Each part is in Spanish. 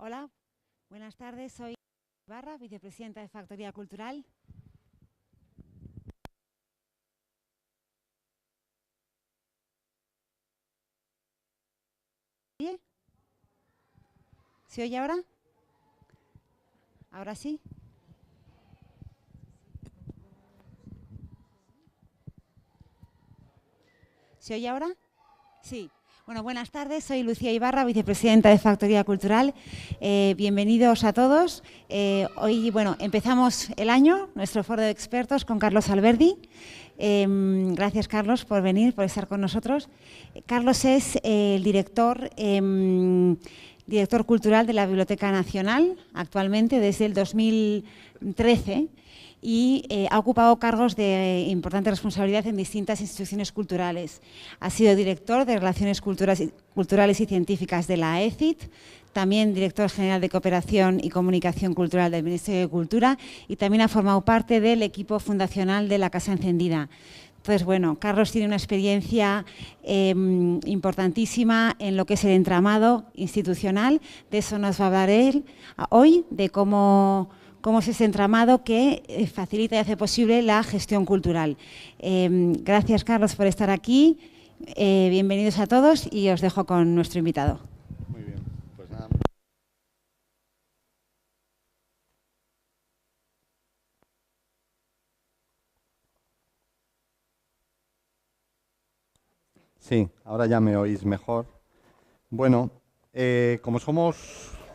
Hola, buenas tardes. Soy Ibarra, vicepresidenta de Factoría Cultural. ¿Oye? ¿Se oye ahora? ¿Ahora sí? ¿Se oye ahora? Sí. Bueno, buenas tardes. Soy Lucía Ibarra, vicepresidenta de Factoría Cultural. Bienvenidos a todos. Hoy, bueno, empezamos el año, nuestro foro de expertos con Carlos Alberdi. Gracias, Carlos, por venir, por estar con nosotros. Carlos es el director cultural de la Biblioteca Nacional, actualmente desde el 2013, y ha ocupado cargos de importante responsabilidad en distintas instituciones culturales. Ha sido director de Relaciones Culturales y Científicas de la ECIT, también director general de Cooperación y Comunicación Cultural del Ministerio de Cultura, y también ha formado parte del equipo fundacional de la Casa Encendida. Entonces, bueno, Carlos tiene una experiencia importantísima en lo que es el entramado institucional. De eso nos va a hablar él hoy, de cómo es ese entramado que facilita y hace posible la gestión cultural. Gracias, Carlos, por estar aquí. Bienvenidos a todos y os dejo con nuestro invitado. Muy bien, pues nada. Sí, ahora ya me oís mejor. Bueno, como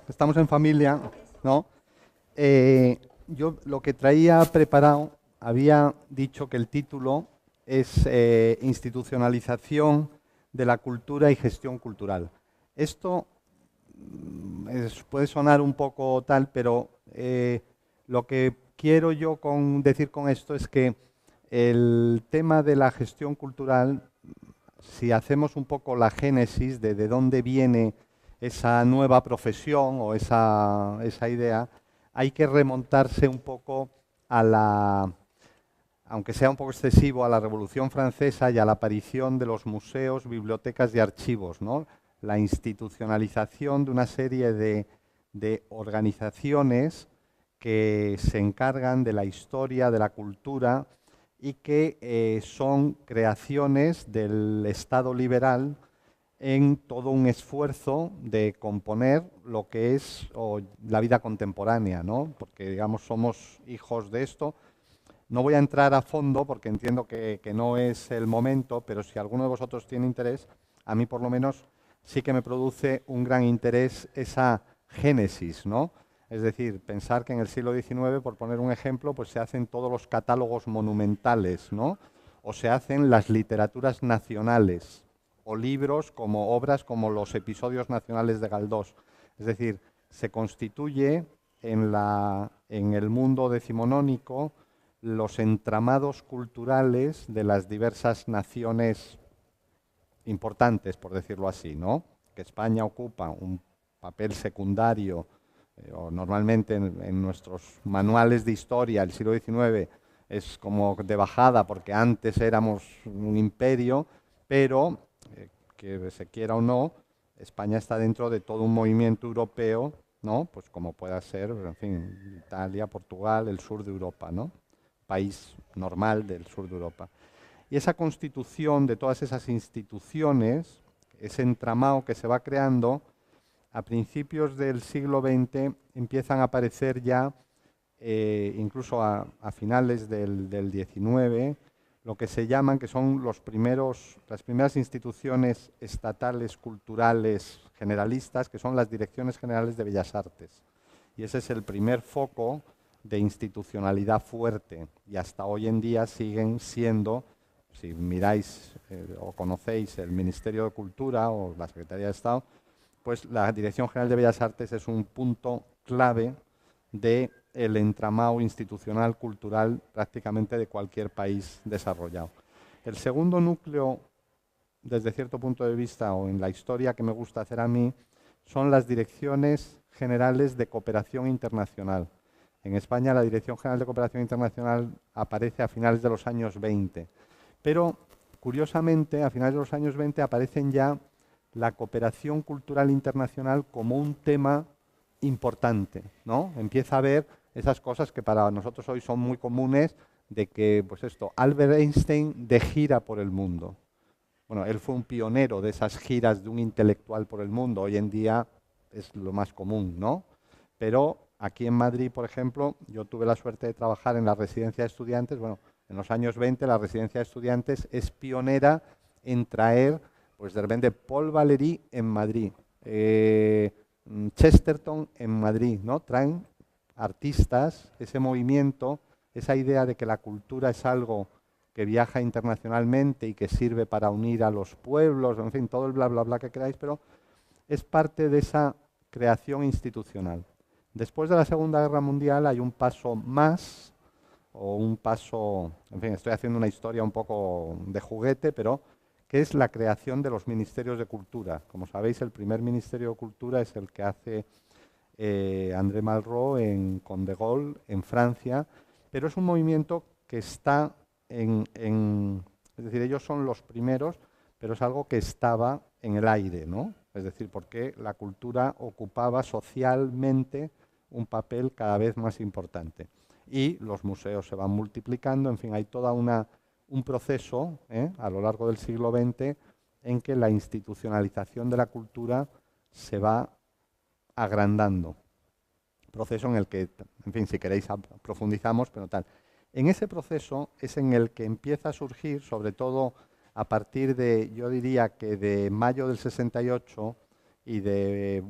estamos en familia, ¿no? Yo lo que traía preparado, había dicho que el título es Institucionalización de la cultura y gestión cultural. Esto puede sonar un poco tal, pero lo que quiero yo decir con esto es que el tema de la gestión cultural, si hacemos un poco la génesis de dónde viene esa nueva profesión o esa idea, hay que remontarse un poco aunque sea un poco excesivo, a la Revolución Francesa y a la aparición de los museos, bibliotecas y archivos, ¿no? La institucionalización de una serie de organizaciones que se encargan de la historia, de la cultura y que son creaciones del Estado liberal en todo un esfuerzo de componer lo que es la vida contemporánea, ¿no? Porque, digamos, somos hijos de esto. No voy a entrar a fondo porque entiendo que no es el momento, pero si alguno de vosotros tiene interés, a mí por lo menos sí que me produce un gran interés esa génesis, ¿no? Es decir, pensar que en el siglo XIX, por poner un ejemplo, pues se hacen todos los catálogos monumentales, ¿no? O se hacen las literaturas nacionales, o libros como obras como los episodios nacionales de Galdós. Es decir, se constituye en el mundo decimonónico los entramados culturales de las diversas naciones importantes, por decirlo así, ¿no? Que España ocupa un papel secundario, o normalmente en nuestros manuales de historia, el siglo XIX es como de bajada porque antes éramos un imperio, pero que se quiera o no, España está dentro de todo un movimiento europeo, ¿no? Pues como pueda ser, en fin, Italia, Portugal, el sur de Europa, ¿no? País normal del sur de Europa. Y esa constitución de todas esas instituciones, ese entramado que se va creando, a principios del siglo XX empiezan a aparecer ya, incluso a finales del XIX, lo que se llaman, que son las primeras instituciones estatales, culturales, generalistas, que son las Direcciones Generales de Bellas Artes. Y ese es el primer foco de institucionalidad fuerte y hasta hoy en día siguen siendo, si miráis o conocéis el Ministerio de Cultura o la Secretaría de Estado, pues la Dirección General de Bellas Artes es un punto clave del entramado institucional cultural prácticamente de cualquier país desarrollado. El segundo núcleo, desde cierto punto de vista o en la historia que me gusta hacer a mí, son las Direcciones Generales de Cooperación Internacional. En España la Dirección General de Cooperación Internacional aparece a finales de los años 20, pero curiosamente a finales de los años 20 aparecen ya la cooperación cultural internacional como un tema importante, ¿no? Empieza a ver esas cosas que para nosotros hoy son muy comunes, de que, pues esto, Albert Einstein de gira por el mundo. Bueno, él fue un pionero de esas giras de un intelectual por el mundo. Hoy en día es lo más común, ¿no? Pero aquí en Madrid, por ejemplo, yo tuve la suerte de trabajar en la residencia de estudiantes. Bueno, en los años 20 la residencia de estudiantes es pionera en traer, pues de repente, Paul Valéry en Madrid, Chesterton en Madrid, ¿no? Traen artistas, ese movimiento, esa idea de que la cultura es algo que viaja internacionalmente y que sirve para unir a los pueblos, en fin, todo el bla, bla, bla que queráis, pero es parte de esa creación institucional. Después de la Segunda Guerra Mundial hay un paso más, o un paso, en fin, estoy haciendo una historia un poco de juguete, pero que es la creación de los ministerios de cultura. Como sabéis, el primer ministerio de cultura es el que hace André Malraux con De Gaulle en Francia, pero es un movimiento que está es decir, ellos son los primeros, pero es algo que estaba en el aire, ¿no? Es decir, porque la cultura ocupaba socialmente un papel cada vez más importante. Y los museos se van multiplicando, en fin, hay toda un proceso a lo largo del siglo XX en que la institucionalización de la cultura se va agrandando. Proceso en el que, en fin, si queréis profundizamos, pero tal. En ese proceso es en el que empieza a surgir, sobre todo a partir de, yo diría que de mayo del 68 y de,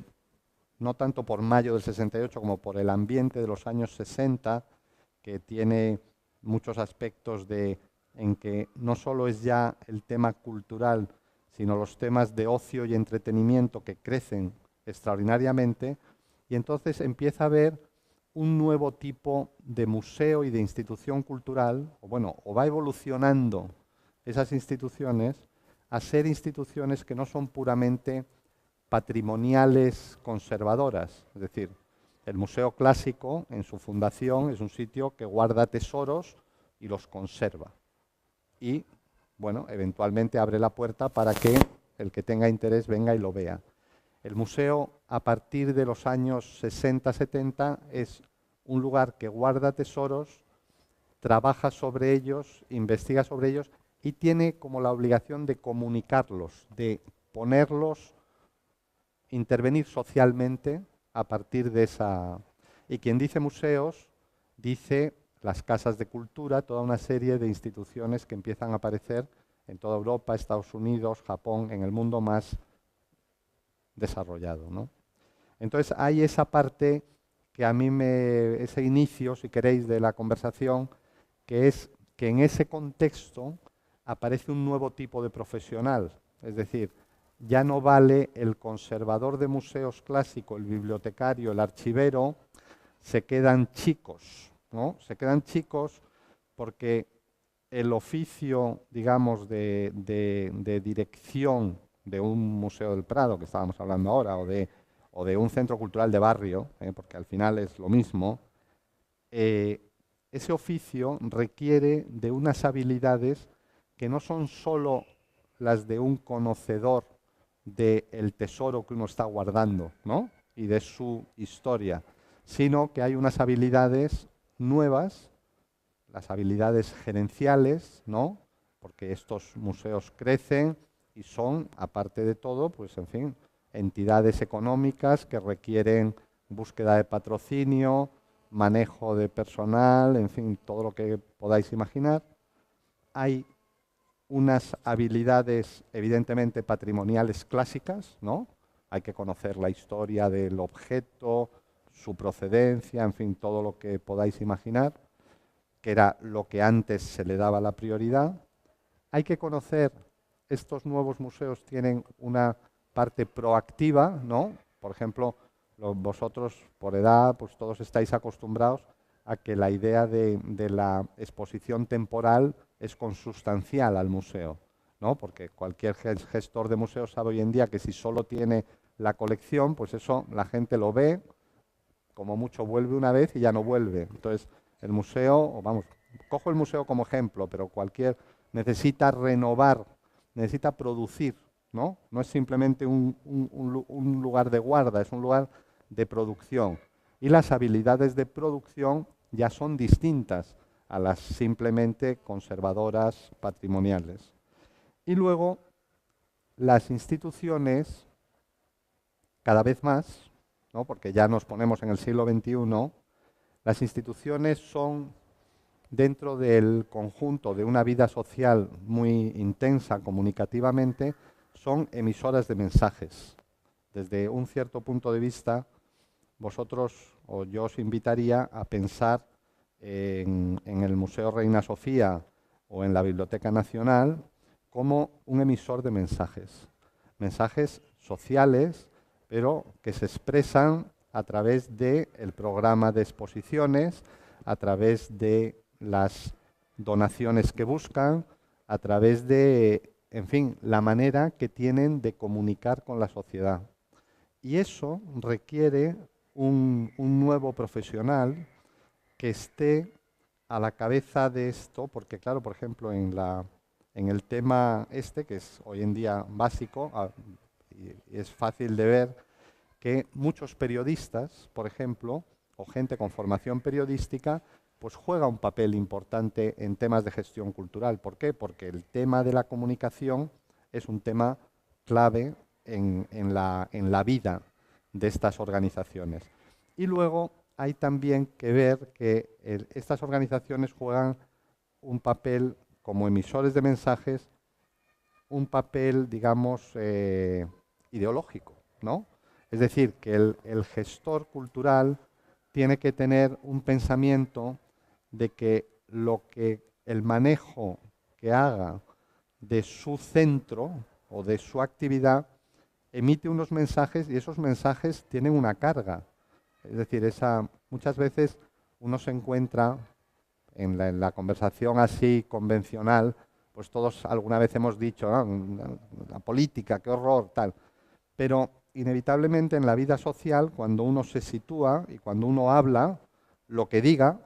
no tanto por mayo del 68 como por el ambiente de los años 60, que tiene muchos aspectos en que no solo es ya el tema cultural, sino los temas de ocio y entretenimiento que crecen extraordinariamente, y entonces empieza a haber un nuevo tipo de museo y de institución cultural, o va evolucionando esas instituciones a ser instituciones que no son puramente patrimoniales conservadoras. Es decir, el Museo Clásico, en su fundación, es un sitio que guarda tesoros y los conserva. Y, bueno, eventualmente abre la puerta para que el que tenga interés venga y lo vea. El museo, a partir de los años 60-70, es un lugar que guarda tesoros, trabaja sobre ellos, investiga sobre ellos y tiene como la obligación de comunicarlos, de ponerlos, intervenir socialmente a partir de esa... Y quien dice museos, dice las casas de cultura, toda una serie de instituciones que empiezan a aparecer en toda Europa, Estados Unidos, Japón, en el mundo más desarrollado, ¿no? Entonces hay esa parte que a mí ese inicio, si queréis, de la conversación, que es que en ese contexto aparece un nuevo tipo de profesional. Es decir, ya no vale el conservador de museos clásicos, el bibliotecario, el archivero, se quedan chicos, ¿no? Se quedan chicos porque el oficio, digamos, de dirección de un museo del Prado, que estábamos hablando ahora, o de un centro cultural de barrio, porque al final es lo mismo, ese oficio requiere de unas habilidades que no son solo las de un conocedor del tesoro que uno está guardando, ¿no? Y de su historia, sino que hay unas habilidades nuevas, las habilidades gerenciales, ¿no? Porque estos museos crecen y son, aparte de todo, pues en fin, entidades económicas que requieren búsqueda de patrocinio, manejo de personal, en fin, todo lo que podáis imaginar. Hay unas habilidades evidentemente patrimoniales clásicas, ¿no? Hay que conocer la historia del objeto, su procedencia, en fin, todo lo que podáis imaginar, que era lo que antes se le daba la prioridad. Hay que conocer, estos nuevos museos tienen una parte proactiva, ¿no? Por ejemplo, vosotros por edad, pues todos estáis acostumbrados a que la idea de la exposición temporal es consustancial al museo, ¿no? Porque cualquier gestor de museos sabe hoy en día que si solo tiene la colección, pues eso la gente lo ve, como mucho vuelve una vez y ya no vuelve. Entonces, el museo, vamos, cojo el museo como ejemplo, pero necesita renovar, necesita producir, ¿no? No es simplemente un lugar de guarda, es un lugar de producción. Y las habilidades de producción ya son distintas a las simplemente conservadoras patrimoniales. Y luego, las instituciones, cada vez más, ¿no? Porque ya nos ponemos en el siglo XXI, las instituciones son, dentro del conjunto de una vida social muy intensa comunicativamente, son emisoras de mensajes. Desde un cierto punto de vista, vosotros o yo os invitaría a pensar en el Museo Reina Sofía o en la Biblioteca Nacional como un emisor de mensajes. Mensajes sociales, pero que se expresan a través del programa de exposiciones, a través de las donaciones que buscan, a través de, en fin, la manera que tienen de comunicar con la sociedad. Y eso requiere un nuevo profesional que esté a la cabeza de esto, porque claro, por ejemplo, en el tema este, que es hoy en día básico, y es fácil de ver que muchos periodistas, por ejemplo, o gente con formación periodística, pues juega un papel importante en temas de gestión cultural. ¿Por qué? Porque el tema de la comunicación es un tema clave en la vida de estas organizaciones. Y luego hay también que ver que estas organizaciones juegan un papel como emisores de mensajes, un papel, digamos, ideológico, ¿no? Es decir, que el gestor cultural tiene que tener un pensamiento de que el manejo que haga de su centro o de su actividad emite unos mensajes y esos mensajes tienen una carga. Es decir, muchas veces uno se encuentra en la conversación así convencional, pues todos alguna vez hemos dicho, la política, qué horror, tal. Pero inevitablemente en la vida social, cuando uno se sitúa y cuando uno habla, lo que diga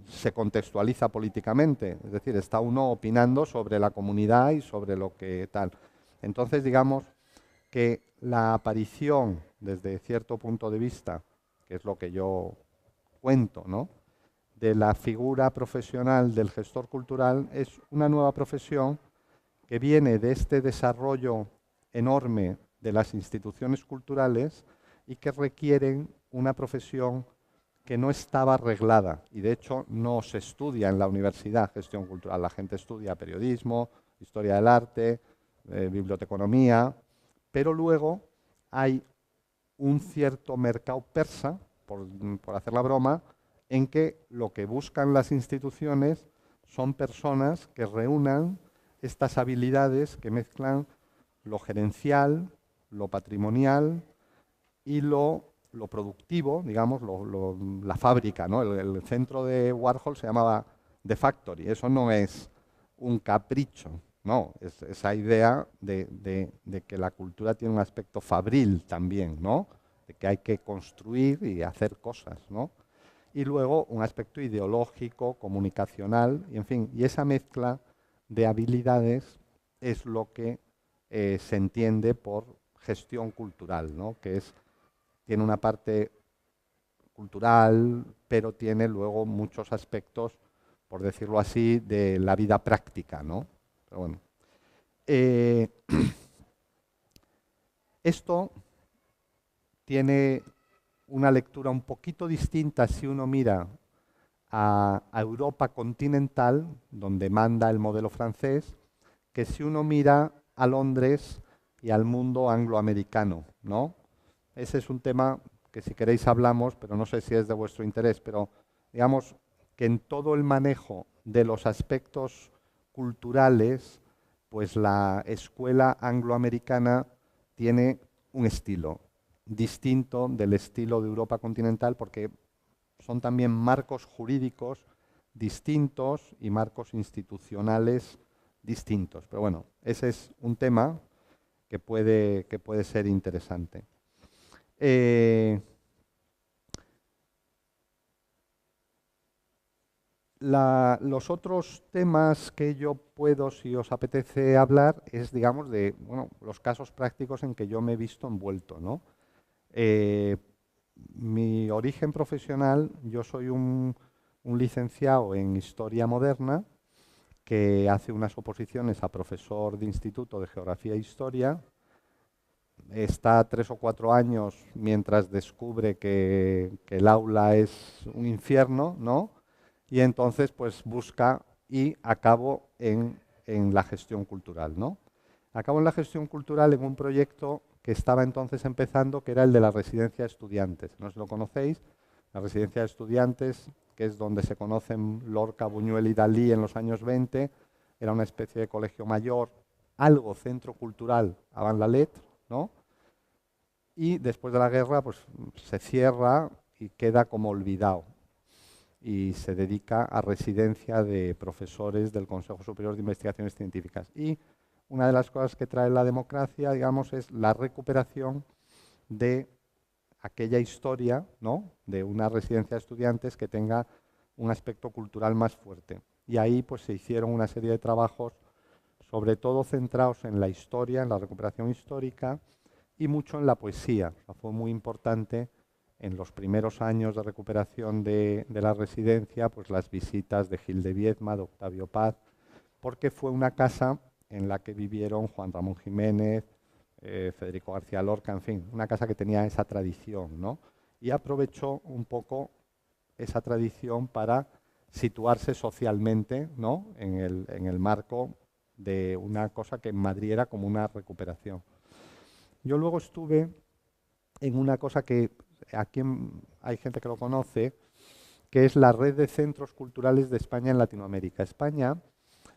se contextualiza políticamente. Es decir, está uno opinando sobre la comunidad y sobre lo que tal. Entonces, digamos que la aparición, desde cierto punto de vista, que es lo que yo cuento, ¿no?, de la figura profesional del gestor cultural, es una nueva profesión que viene de este desarrollo enorme de las instituciones culturales y que requieren una profesión que no estaba reglada y de hecho no se estudia en la universidad gestión cultural. La gente estudia periodismo, historia del arte, biblioteconomía, pero luego hay un cierto mercado persa, por hacer la broma, en que lo que buscan las instituciones son personas que reúnan estas habilidades que mezclan lo gerencial, lo patrimonial y lo productivo, digamos, la fábrica, ¿no? El centro de Warhol se llamaba The Factory. Eso no es un capricho, no, es esa idea de que la cultura tiene un aspecto fabril también, ¿no? De que hay que construir y hacer cosas, ¿no? Y luego un aspecto ideológico, comunicacional, y en fin, y esa mezcla de habilidades es lo que se entiende por gestión cultural, ¿no? Que tiene una parte cultural, pero tiene luego muchos aspectos, por decirlo así, de la vida práctica, ¿no? Pero bueno. Esto tiene una lectura un poquito distinta si uno mira a Europa continental, donde manda el modelo francés, que si uno mira a Londres y al mundo angloamericano, ¿no? Ese es un tema que si queréis hablamos, pero no sé si es de vuestro interés, pero digamos que en todo el manejo de los aspectos culturales, pues la escuela angloamericana tiene un estilo distinto del estilo de Europa continental porque son también marcos jurídicos distintos y marcos institucionales distintos. Pero bueno, ese es un tema que puede ser interesante. Los otros temas que yo puedo, si os apetece hablar, es, digamos, de los casos prácticos en que yo me he visto envuelto, ¿no? mi origen profesional, yo soy un licenciado en Historia Moderna que hace unas oposiciones a profesor de instituto de Geografía e Historia, está 3 o 4 años mientras descubre que el aula es un infierno, ¿no? Y entonces pues busca y acabo en la gestión cultural, ¿no? Acabo en la gestión cultural en un proyecto que estaba entonces empezando, que era el de la residencia de estudiantes. No sé si lo conocéis, la residencia de estudiantes, que es donde se conocen Lorca, Buñuel y Dalí en los años 20, era una especie de colegio mayor, algo centro cultural avant la lettre, ¿no? Y después de la guerra pues, se cierra y queda como olvidado y se dedica a residencia de profesores del Consejo Superior de Investigaciones Científicas. Y una de las cosas que trae la democracia, digamos, es la recuperación de aquella historia, ¿no?, de una residencia de estudiantes que tenga un aspecto cultural más fuerte. Y ahí pues se hicieron una serie de trabajos, sobre todo centrados en la historia, en la recuperación histórica y mucho en la poesía. O sea, fue muy importante en los primeros años de recuperación de la residencia, pues las visitas de Gil de Viedma, de Octavio Paz, porque fue una casa en la que vivieron Juan Ramón Jiménez, Federico García Lorca, en fin, una casa que tenía esa tradición, ¿no? Y aprovechó un poco esa tradición para situarse socialmente, ¿no?, en el marco de una cosa que en Madrid era como una recuperación. Yo luego estuve en una cosa que aquí hay gente que lo conoce, que es la Red de Centros Culturales de España en Latinoamérica. España,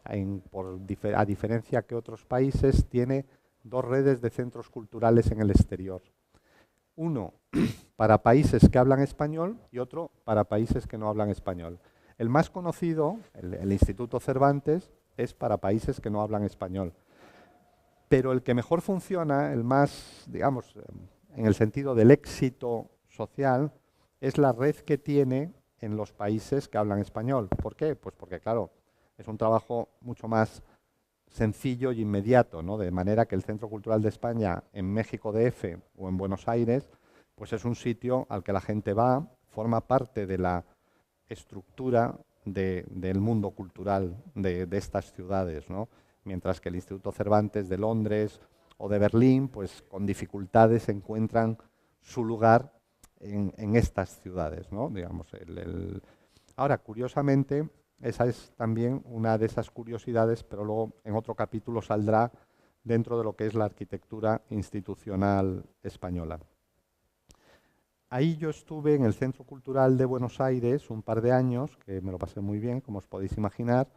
a diferencia que otros países, tiene 2 redes de centros culturales en el exterior. Uno para países que hablan español y otro para países que no hablan español. El más conocido, el Instituto Cervantes, es para países que no hablan español. Pero el que mejor funciona, el más, digamos, en el sentido del éxito social, es la red que tiene en los países que hablan español. ¿Por qué? Pues porque, claro, es un trabajo mucho más sencillo y inmediato, ¿no? De manera que el Centro Cultural de España en México DF o en Buenos Aires, pues es un sitio al que la gente va, forma parte de la estructura del mundo cultural de estas ciudades, ¿no? Mientras que el Instituto Cervantes de Londres o de Berlín, pues con dificultades encuentran su lugar en estas ciudades, ¿no? Digamos, Ahora, curiosamente, esa es también una de esas curiosidades, pero luego en otro capítulo saldrá dentro de lo que es la arquitectura institucional española. Ahí yo estuve en el Centro Cultural de Buenos Aires un par de años, que me lo pasé muy bien, como os podéis imaginar,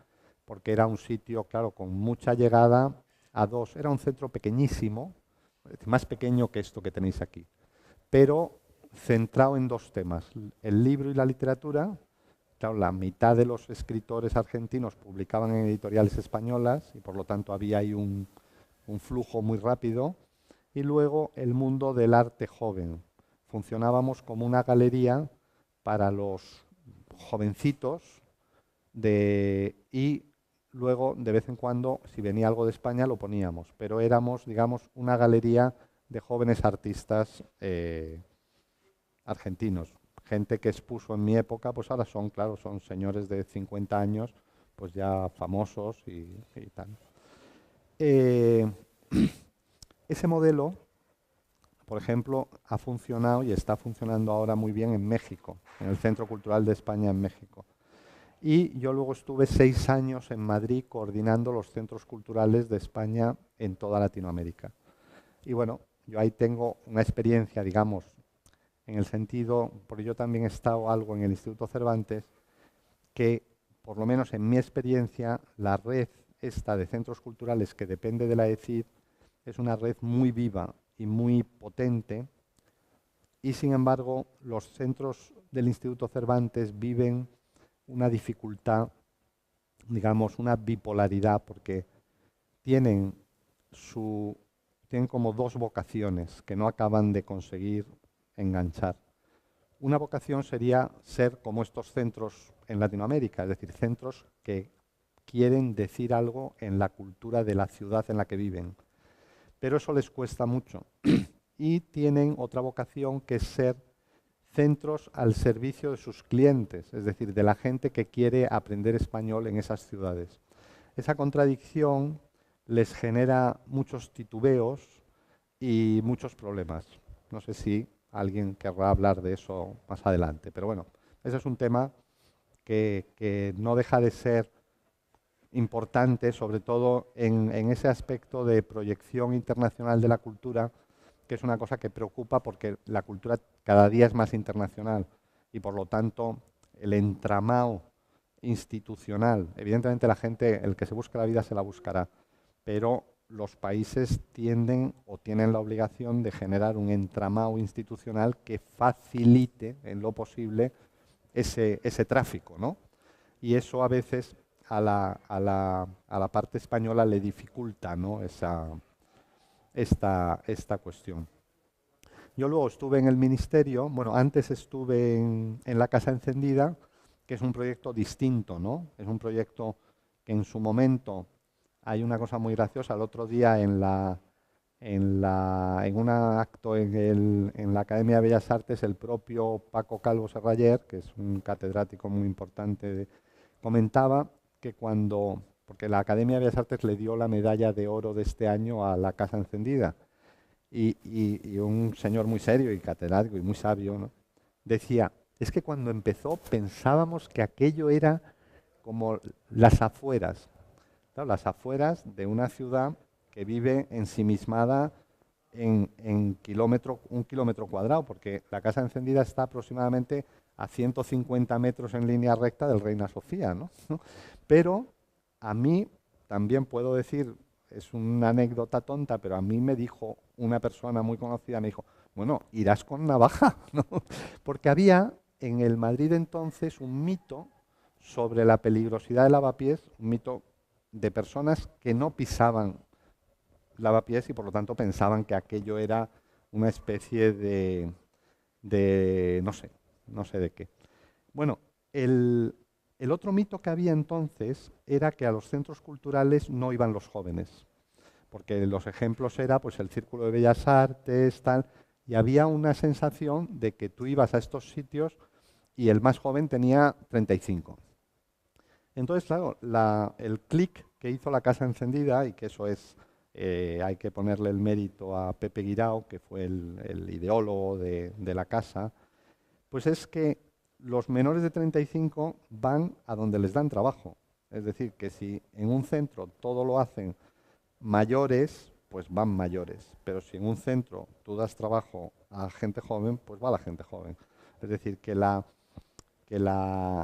porque era un sitio, claro, con mucha llegada a dos. Era un centro pequeñísimo, más pequeño que esto que tenéis aquí, pero centrado en 2 temas, el libro y la literatura. Claro, la mitad de los escritores argentinos publicaban en editoriales españolas y por lo tanto había ahí un flujo muy rápido. Y luego el mundo del arte joven. Funcionábamos como una galería para los jovencitos y luego de vez en cuando, si venía algo de España, lo poníamos. Pero éramos, digamos, una galería de jóvenes artistas argentinos. Gente que expuso en mi época, pues ahora son, claro, son señores de 50 años, pues ya famosos y tal. Ese modelo, por ejemplo, ha funcionado y está funcionando ahora muy bien en México, en el Centro Cultural de España en México. Y yo luego estuve 6 años en Madrid coordinando los centros culturales de España en toda Latinoamérica. Y bueno, yo ahí tengo una experiencia, digamos, en el sentido, porque yo también he estado algo en el Instituto Cervantes, que por lo menos en mi experiencia, la red esta de centros culturales que depende de la ECID es una red muy viva y muy potente, y sin embargo los centros del Instituto Cervantes viven una dificultad, digamos, una bipolaridad, porque tienen como 2 vocaciones que no acaban de conseguir enganchar. Una vocación sería ser como estos centros en Latinoamérica, es decir, centros que quieren decir algo en la cultura de la ciudad en la que viven. Pero eso les cuesta mucho. Y tienen otra vocación que es ser centros al servicio de sus clientes, es decir, de la gente que quiere aprender español en esas ciudades. Esa contradicción les genera muchos titubeos y muchos problemas. No sé si alguien querrá hablar de eso más adelante, pero bueno, ese es un tema que no deja de ser importante, sobre todo en ese aspecto de proyección internacional de la cultura, que es una cosa que preocupa porque la cultura cada día es más internacional y por lo tanto el entramado institucional, evidentemente la gente, el que se busca la vida se la buscará, pero los países tienden o tienen la obligación de generar un entramado institucional que facilite en lo posible ese tráfico, ¿no? Y eso a veces a la parte española le dificulta, ¿no? esta cuestión. Yo luego estuve en el ministerio, bueno, antes estuve en la Casa Encendida, que es un proyecto distinto, ¿no? Es un proyecto que en su momento, hay una cosa muy graciosa, el otro día en un acto en la Academia de Bellas Artes, el propio Paco Calvo Serraller, que es un catedrático muy importante, comentaba que porque la Academia de Bellas Artes le dio la medalla de oro de este año a la Casa Encendida, y un señor muy serio y catedrático y muy sabio, ¿no? Decía, es que cuando empezó pensábamos que aquello era como las afueras, claro, las afueras de una ciudad que vive ensimismada en un kilómetro cuadrado, porque la Casa Encendida está aproximadamente a 150 metros en línea recta del Reina Sofía, ¿no? Pero a mí también puedo decir, es una anécdota tonta, pero a mí me dijo una persona muy conocida, me dijo, bueno, irás con navaja, ¿no? Porque había en el Madrid entonces un mito sobre la peligrosidad del lavapiés, un mito de personas que no pisaban lavapiés y por lo tanto pensaban que aquello era una especie de no sé de qué. Bueno, el otro mito que había entonces era que a los centros culturales no iban los jóvenes, porque los ejemplos era pues el Círculo de Bellas Artes, tal, y había una sensación de que tú ibas a estos sitios y el más joven tenía 35. Entonces, claro, el clic que hizo la Casa Encendida, y que eso es, hay que ponerle el mérito a Pepe Guirao, que fue el ideólogo de la casa, pues es que los menores de 35 van a donde les dan trabajo. Es decir, que si en un centro todo lo hacen mayores, pues van mayores. Pero si en un centro tú das trabajo a gente joven, pues va la gente joven. Es decir, que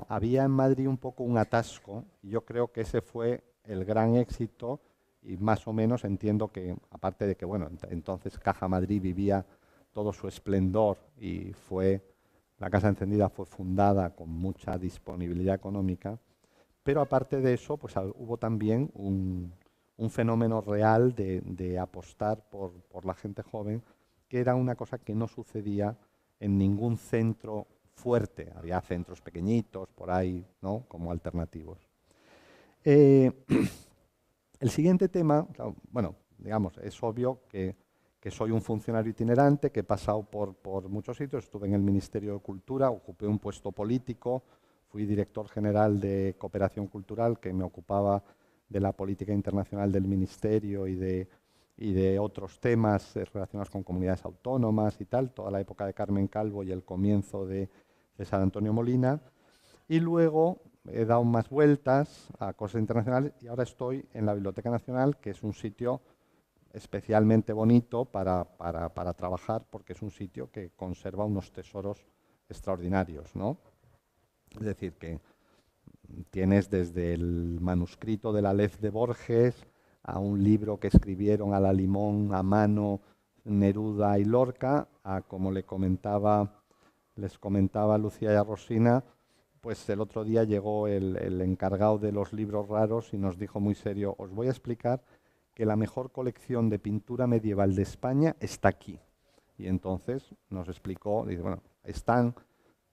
había en Madrid un poco un atasco, y yo creo que ese fue el gran éxito, y más o menos entiendo que, aparte de que, bueno, entonces Caja Madrid vivía todo su esplendor y la Casa Encendida fue fundada con mucha disponibilidad económica, pero aparte de eso, pues hubo también un fenómeno real de apostar por la gente joven, que era una cosa que no sucedía en ningún centro fuerte. Había centros pequeñitos por ahí, ¿no?, como alternativos. El siguiente tema, claro, bueno, digamos, es obvio que soy un funcionario itinerante, que he pasado por muchos sitios. Estuve en el Ministerio de Cultura, ocupé un puesto político, fui director general de Cooperación Cultural, que me ocupaba de la política internacional del Ministerio y de otros temas relacionados con comunidades autónomas y tal, toda la época de Carmen Calvo y el comienzo de César Antonio Molina. Y luego he dado más vueltas a cosas internacionales y ahora estoy en la Biblioteca Nacional, que es un sitio especialmente bonito para trabajar, porque es un sitio que conserva unos tesoros extraordinarios, ¿no? Es decir, que tienes desde el manuscrito de la Lez de Borges a un libro que escribieron a la limón a mano Neruda y Lorca, a como les comentaba Lucía y a Rosina, pues el otro día llegó el encargado de los libros raros y nos dijo muy serio, os voy a explicar que la mejor colección de pintura medieval de España está aquí. Y entonces nos explicó, dice, bueno, están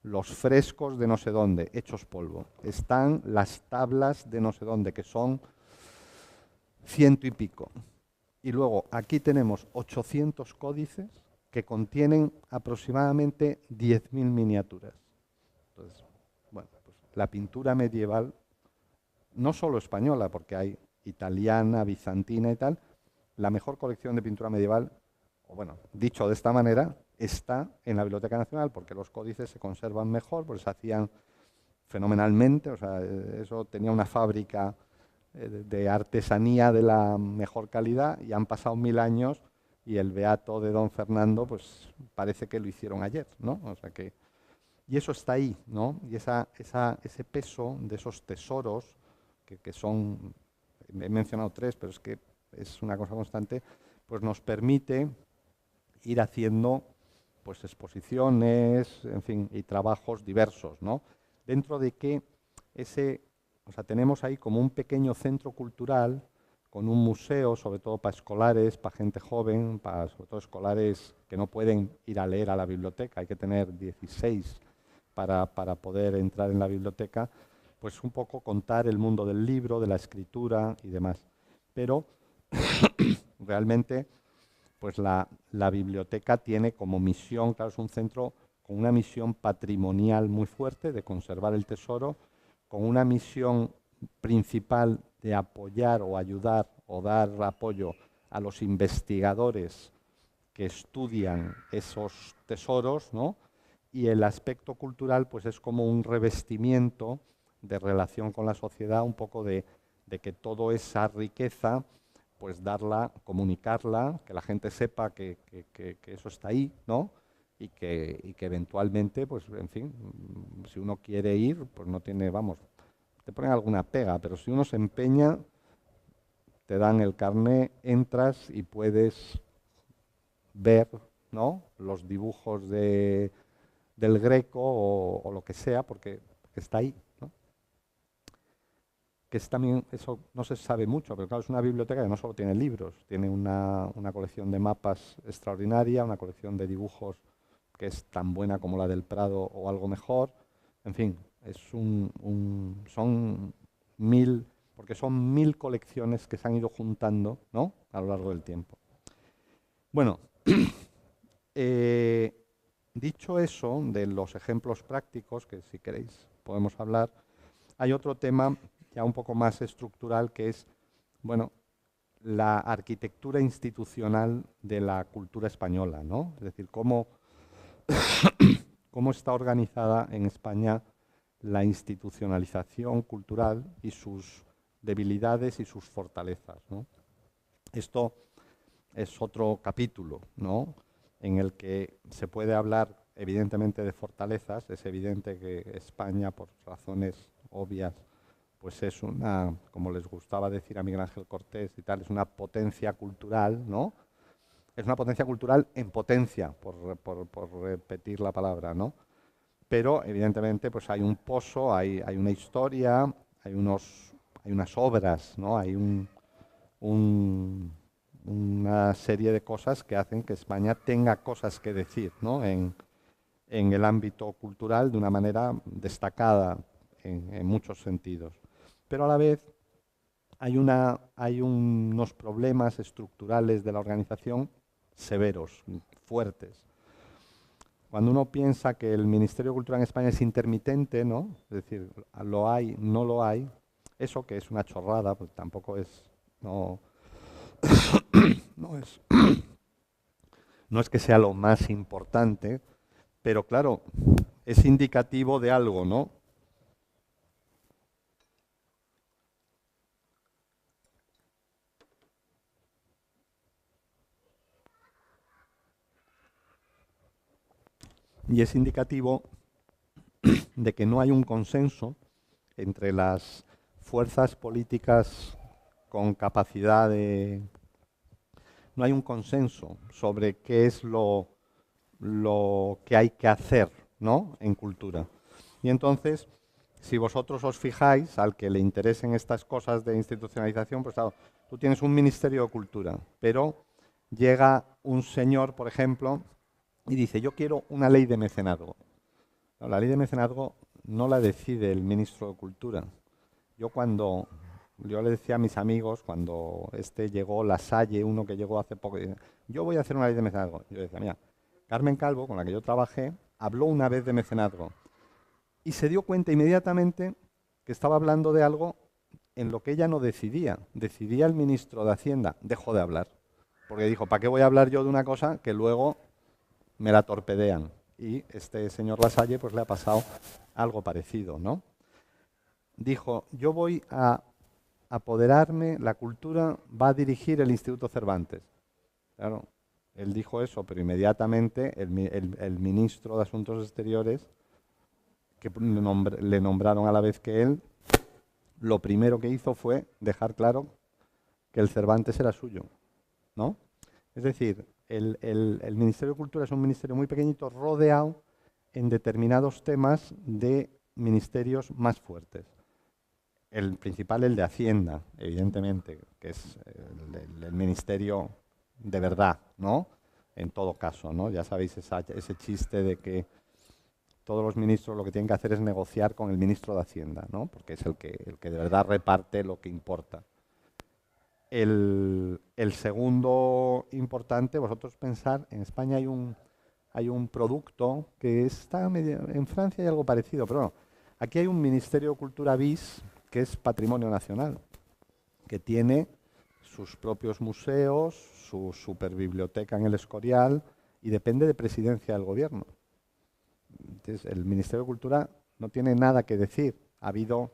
los frescos de no sé dónde, hechos polvo. Están las tablas de no sé dónde, que son 100 y pico. Y luego aquí tenemos 800 códices que contienen aproximadamente 10.000 miniaturas. Entonces, bueno, pues la pintura medieval, no solo española, porque hay italiana, bizantina y tal, la mejor colección de pintura medieval, o bueno, dicho de esta manera, está en la Biblioteca Nacional, porque los códices se conservan mejor, porque se hacían fenomenalmente, o sea, eso tenía una fábrica de artesanía de la mejor calidad y han pasado 1000 años y el beato de don Fernando, pues parece que lo hicieron ayer, ¿no? O sea que, y eso está ahí, ¿no? Y ese peso de esos tesoros, que son, he mencionado 3, pero es que es una cosa constante, pues nos permite ir haciendo pues exposiciones, en fin, y trabajos diversos, ¿no? Dentro de que o sea, tenemos ahí como un pequeño centro cultural con un museo, sobre todo para escolares, para gente joven, para sobre todo escolares que no pueden ir a leer a la biblioteca, hay que tener 16 para poder entrar en la biblioteca, pues un poco contar el mundo del libro, de la escritura y demás. Pero realmente pues la biblioteca tiene como misión, claro, es un centro con una misión patrimonial muy fuerte de conservar el tesoro, con una misión principal de apoyar o ayudar o dar apoyo a los investigadores que estudian esos tesoros, ¿no? Y el aspecto cultural pues es como un revestimiento de relación con la sociedad, un poco de que toda esa riqueza pues darla, comunicarla, que la gente sepa que eso está ahí, ¿no? Y que eventualmente, pues en fin, si uno quiere ir, pues no tiene, vamos, te ponen alguna pega, pero si uno se empeña, te dan el carné, entras y puedes ver, ¿no? Los dibujos del Greco o lo que sea, porque está ahí, ¿no? Que es también, eso no se sabe mucho, pero claro, es una biblioteca que no solo tiene libros, tiene una colección de mapas extraordinaria, una colección de dibujos que es tan buena como la del Prado o algo mejor. En fin, son 1000, porque son 1000 colecciones que se han ido juntando, ¿no? A lo largo del tiempo. Bueno, dicho eso, de los ejemplos prácticos, que si queréis podemos hablar, hay otro tema ya un poco más estructural que es, bueno, la arquitectura institucional de la cultura española, ¿no? Es decir, cómo está organizada en España la institucionalización cultural y sus debilidades y sus fortalezas, ¿no? Esto es otro capítulo, ¿no? En el que se puede hablar evidentemente de fortalezas. Es evidente que España, por razones obvias, pues es una, como les gustaba decir a Miguel Ángel Cortés y tal, es una potencia cultural, ¿no? Es una potencia cultural en potencia, por repetir la palabra, ¿no? Pero evidentemente pues hay un pozo, hay una historia, hay unas obras, ¿no? Hay una serie de cosas que hacen que España tenga cosas que decir, ¿no? en el ámbito cultural de una manera destacada en muchos sentidos. Pero a la vez hay unos problemas estructurales de la organización severos, fuertes. Cuando uno piensa que el Ministerio de Cultura en España es intermitente, ¿no? Es decir, lo hay, no lo hay, eso que es una chorrada, pues tampoco es, no es, no es que sea lo más importante, pero claro, es indicativo de algo, ¿no? Y es indicativo de que no hay un consenso entre las fuerzas políticas con capacidad de... No hay un consenso sobre qué es lo que hay que hacer, ¿no? En cultura. Y entonces, si vosotros os fijáis, al que le interesen estas cosas de institucionalización, pues claro, tú tienes un Ministerio de Cultura, pero llega un señor, por ejemplo, y dice, yo quiero una ley de mecenazgo. No, la ley de mecenazgo no la decide el ministro de Cultura. Yo le decía a mis amigos, cuando llegó La Salle, uno que llegó hace poco, yo voy a hacer una ley de mecenazgo. Yo decía, mira, Carmen Calvo, con la que yo trabajé, habló una vez de mecenazgo y se dio cuenta inmediatamente que estaba hablando de algo en lo que ella no decidía. Decidía el ministro de Hacienda. Dejó de hablar. Porque dijo, ¿para qué voy a hablar yo de una cosa que luego me la torpedean? Y este señor Lasalle pues le ha pasado algo parecido, ¿no? Dijo, yo voy a apoderarme, la cultura va a dirigir el Instituto Cervantes. Claro, él dijo eso, pero inmediatamente el ministro de Asuntos Exteriores, que le nombraron a la vez que él, lo primero que hizo fue dejar claro que el Cervantes era suyo, ¿no? Es decir, el Ministerio de Cultura es un ministerio muy pequeñito rodeado en determinados temas de ministerios más fuertes. El principal, el de Hacienda, evidentemente, que es el ministerio de verdad, ¿no? En todo caso, ¿no? Ya sabéis ese chiste de que todos los ministros lo que tienen que hacer es negociar con el ministro de Hacienda, ¿no? Porque es el que de verdad reparte lo que importa. El segundo importante, vosotros pensar, en España hay un producto que está en Francia hay algo parecido, pero bueno, aquí hay un Ministerio de Cultura bis, que es Patrimonio Nacional, que tiene sus propios museos, su superbiblioteca en el Escorial y depende de Presidencia del Gobierno. Entonces, el Ministerio de Cultura no tiene nada que decir. Ha habido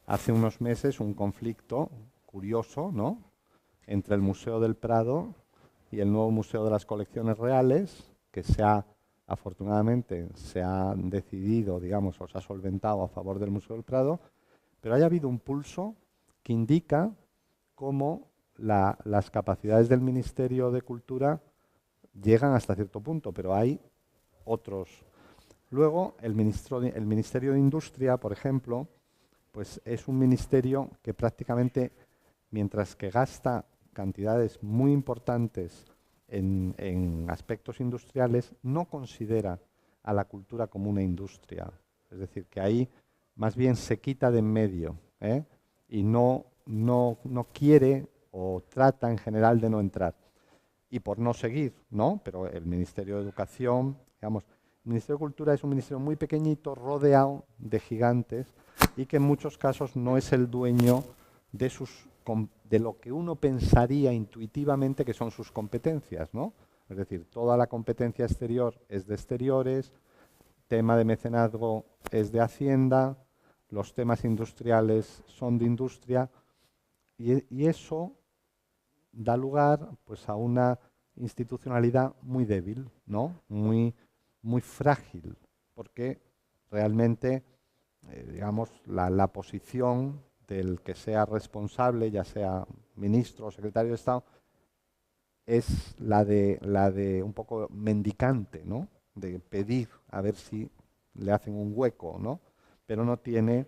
hace unos meses un conflicto curioso, ¿no?, entre el Museo del Prado y el nuevo Museo de las Colecciones Reales, que afortunadamente se ha decidido, digamos, o se ha solventado a favor del Museo del Prado, pero haya habido un pulso que indica cómo las capacidades del Ministerio de Cultura llegan hasta cierto punto, pero hay otros. Luego, el Ministerio de Industria, por ejemplo, pues es un ministerio que prácticamente, mientras que gasta cantidades muy importantes en aspectos industriales, no considera a la cultura como una industria. Es decir, que ahí más bien se quita de en medio, ¿eh? Y no quiere o trata en general de no entrar. Y por no seguir, ¿no? Pero el Ministerio de Educación, digamos, el Ministerio de Cultura es un ministerio muy pequeñito, rodeado de gigantes y que en muchos casos no es el dueño de lo que uno pensaría intuitivamente que son sus competencias, ¿no? Es decir, toda la competencia exterior es de exteriores, tema de mecenazgo es de Hacienda, los temas industriales son de industria y eso da lugar pues a una institucionalidad muy débil, ¿no? Muy frágil, porque realmente, digamos, la posición del que sea responsable, ya sea ministro o secretario de Estado, es la de un poco mendicante, ¿no? De pedir a ver si le hacen un hueco, ¿no? Pero no tiene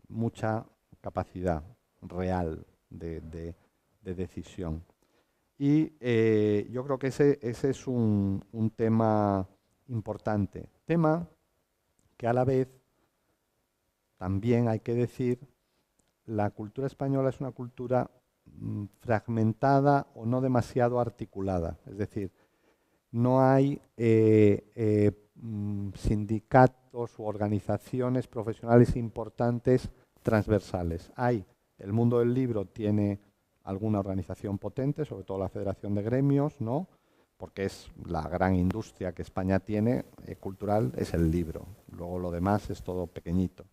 mucha capacidad real de decisión. Y yo creo que ese es un tema importante. Tema que a la vez, también hay que decir, la cultura española es una cultura fragmentada o no demasiado articulada. Es decir, no hay sindicatos u organizaciones profesionales importantes transversales. El mundo del libro tiene alguna organización potente, sobre todo la Federación de Gremios, ¿no? Porque es la gran industria que España tiene, cultural, es el libro. Luego lo demás es todo pequeñito.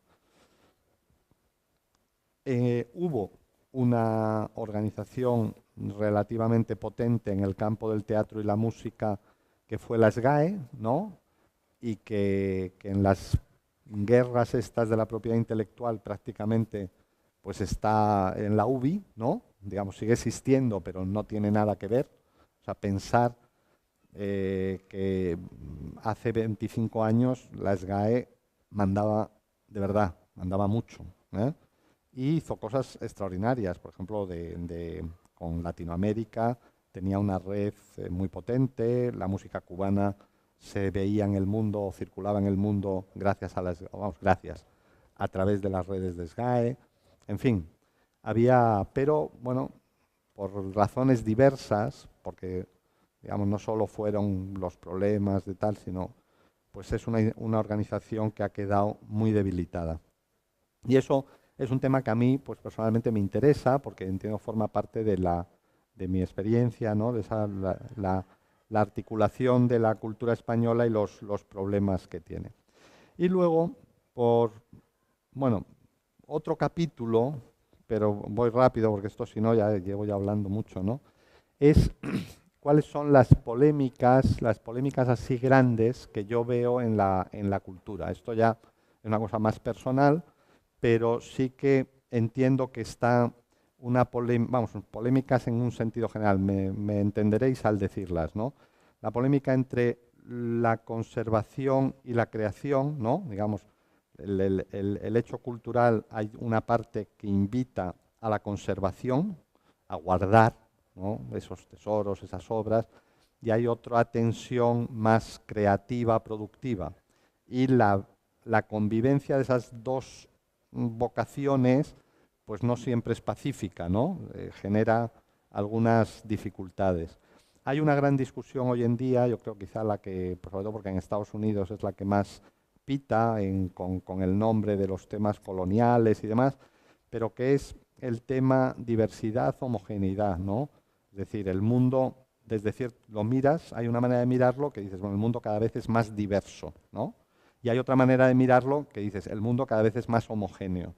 Hubo una organización relativamente potente en el campo del teatro y la música, que fue la SGAE, ¿no? Y que en las guerras estas de la propiedad intelectual prácticamente pues está en la UBI, ¿no? Digamos, sigue existiendo, pero no tiene nada que ver. O sea, pensar que hace 25 años la SGAE mandaba, de verdad, mandaba mucho, ¿eh? Y hizo cosas extraordinarias, por ejemplo, con Latinoamérica tenía una red muy potente, la música cubana se veía en el mundo, circulaba en el mundo gracias a través de las redes de SGAE. En fin, pero bueno, por razones diversas, porque digamos, no solo fueron los problemas de tal, sino pues es una organización que ha quedado muy debilitada. Y eso es un tema que a mí pues personalmente me interesa porque entiendo forma parte de mi experiencia, ¿no? De la articulación de la cultura española y los problemas que tiene. Y luego, bueno, otro capítulo, pero voy rápido porque esto si no ya llevo ya hablando mucho, ¿no? Es cuáles son las polémicas así grandes que yo veo en la cultura. Esto ya es una cosa más personal, pero sí que entiendo que está polémicas en un sentido general, me entenderéis al decirlas, ¿no? La polémica entre la conservación y la creación, ¿no? Digamos, el hecho cultural, hay una parte que invita a la conservación, a guardar, ¿no? Esos tesoros, esas obras, y hay otra tensión más creativa, productiva. Y la convivencia de esas dos vocaciones, pues no siempre es pacífica, ¿no? Genera algunas dificultades. Hay una gran discusión hoy en día, yo creo quizá la que, sobre todo porque en Estados Unidos es la que más pita con el nombre de los temas coloniales y demás, pero que es el tema diversidad-homogeneidad, ¿no? Es decir, el mundo, desde cierto, lo miras, hay una manera de mirarlo que dices, bueno, el mundo cada vez es más diverso, ¿no? Y hay otra manera de mirarlo que dices, el mundo cada vez es más homogéneo.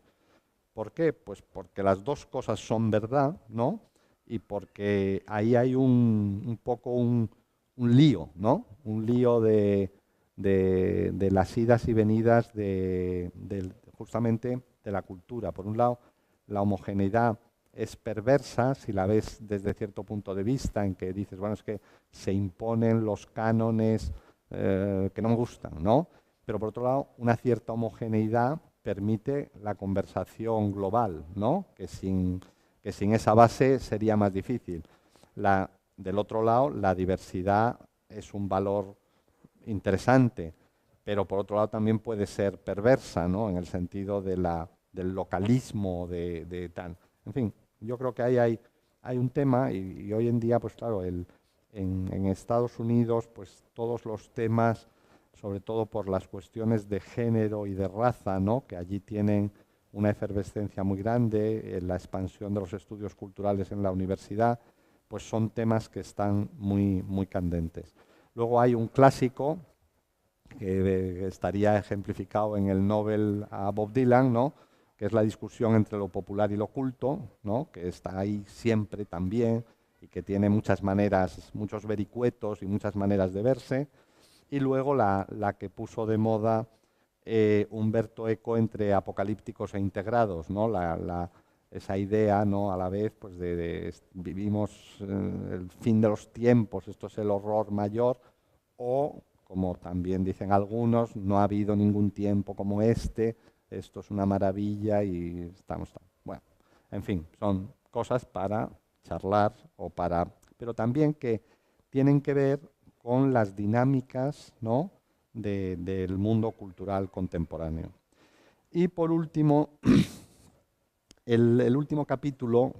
¿Por qué? Pues porque las dos cosas son verdad, ¿no? Y porque ahí hay un poco un lío, ¿no? Un lío de las idas y venidas justamente de la cultura. Por un lado, la homogeneidad es perversa si la ves desde cierto punto de vista, en que dices, bueno, es que se imponen los cánones que no me gustan, ¿no? Pero por otro lado, una cierta homogeneidad permite la conversación global, ¿no? Que sin esa base sería más difícil. Del otro lado, la diversidad es un valor interesante, pero por otro lado también puede ser perversa, ¿no? En el sentido del localismo, de tal. En fin, yo creo que ahí hay un tema y hoy en día, pues claro, en Estados Unidos, pues todos los temas, sobre todo por las cuestiones de género y de raza, ¿no? Que allí tienen una efervescencia muy grande, la expansión de los estudios culturales en la universidad, pues son temas que están muy, muy candentes. Luego hay un clásico que estaría ejemplificado en el Nobel a Bob Dylan, ¿no? Que es la discusión entre lo popular y lo culto, ¿no? Que está ahí siempre también y que tiene muchas maneras, muchos vericuetos y muchas maneras de verse. Y luego la que puso de moda Humberto Eco entre apocalípticos e integrados, ¿no? Esa idea, ¿no? A la vez, pues vivimos el fin de los tiempos, esto es el horror mayor, o, como también dicen algunos, no ha habido ningún tiempo como este, esto es una maravilla y estamos... Bueno, en fin, son cosas para charlar pero también que tienen que ver con las dinámicas, ¿no? del mundo cultural contemporáneo. Y por último, el último capítulo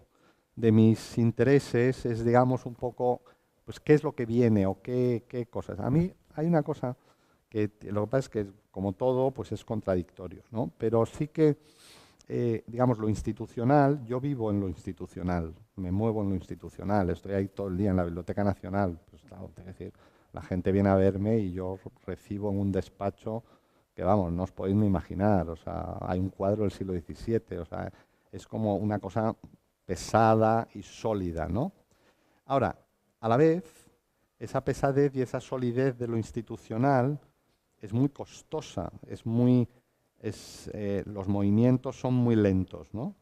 de mis intereses es, digamos, un poco, pues, qué es lo que viene o qué cosas. A mí hay una cosa que lo que pasa es que, como todo, pues es contradictorio, ¿no? Pero sí que, digamos, lo institucional, yo vivo en lo institucional, me muevo en lo institucional, estoy ahí todo el día en la Biblioteca Nacional, pues claro, es decir, la gente viene a verme y yo recibo en un despacho que, vamos, no os podéis ni imaginar, o sea, hay un cuadro del siglo XVII, o sea, es como una cosa pesada y sólida, ¿no? Ahora, a la vez, esa pesadez y esa solidez de lo institucional es muy costosa, los movimientos son muy lentos, ¿no?